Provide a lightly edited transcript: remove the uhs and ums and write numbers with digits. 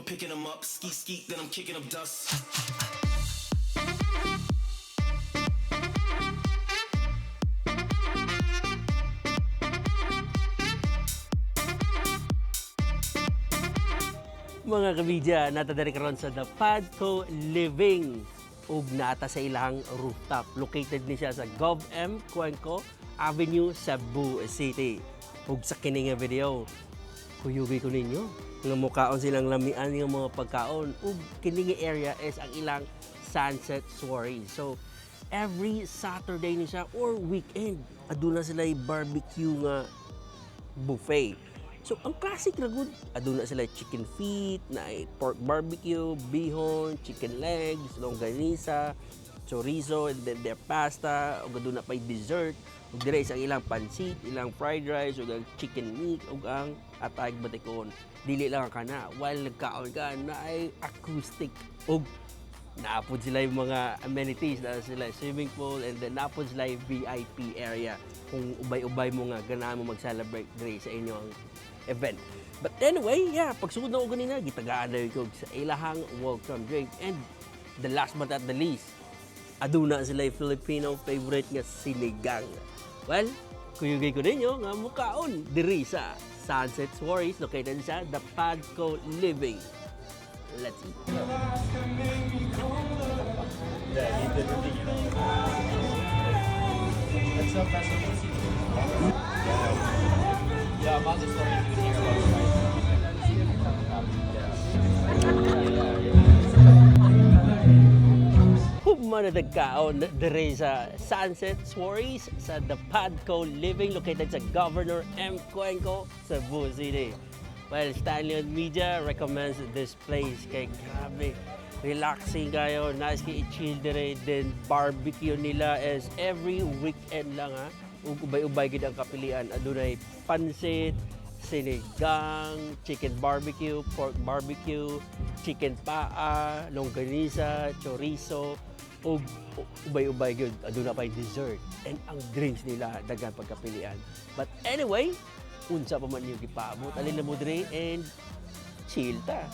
we're picking them up. Skeet skeet, then I'm kicking up dust. Mga kabidya, natadari karon sa The Padco Living ug nata sa ilang rooftop. Located ni siya sa GovM Cuenco Avenue, Cebu City. Ug sa kini nga video, kuyugi ko ninyo nga mukaon silang lamian nga mga pagkaon ug kini nga area is ang ilang sunset soiree. So every Saturday ni siya or weekend aduna sila barbecue nga buffet. So, ang classic na good, aduna sila chicken feet, na pork barbecue, bihon, chicken legs, longganisa, chorizo, and then their pasta, o aduna pa dessert, ug dire isang ilang pansit, ilang fried rice, ug ang chicken meat, ug ang atayg batikon. Dili lang kana, while nagkaon ka na ay acoustic, ug naapod sila yung mga amenities, na sila swimming pool, and then naapod sila yung VIP area kung ubay-ubay mo nga ganahan mo mag-celebrate dire sa inyong event. But anyway, yeah, pagsugod na ko ganina, gitagaan na ko sa ilahang welcome drink. And the last but not the least, aduna sila yung Filipino favorite nga sinigang. Well, kuyugay ko ninyo nga mukaon diri sa Sunset Soirees located sa The Padco Living. Let's eat. That's so fascinating. Yeah, about the story you hear about Humanatagkaon dire sa Sunset Soirees sa The Padco Living located sa Governor M. Cuenco, Cebu City. Well, Stanley Media recommends this place kay grabe. Relaxing kayo, nice kay i-chill dire, then barbecue nila is every weekend lang ha. Ug ubay-ubay gid ang kapilian. Adunay pansit, sinigang, chicken barbecue, pork barbecue, chicken paa, longganisa, chorizo, ug ubay-ubay gyud. Aduna pay dessert. And ang drinks nila daghan pagkapilian. But anyway, unsa pa man yung gipaabot, alin na mo dire and chill ta.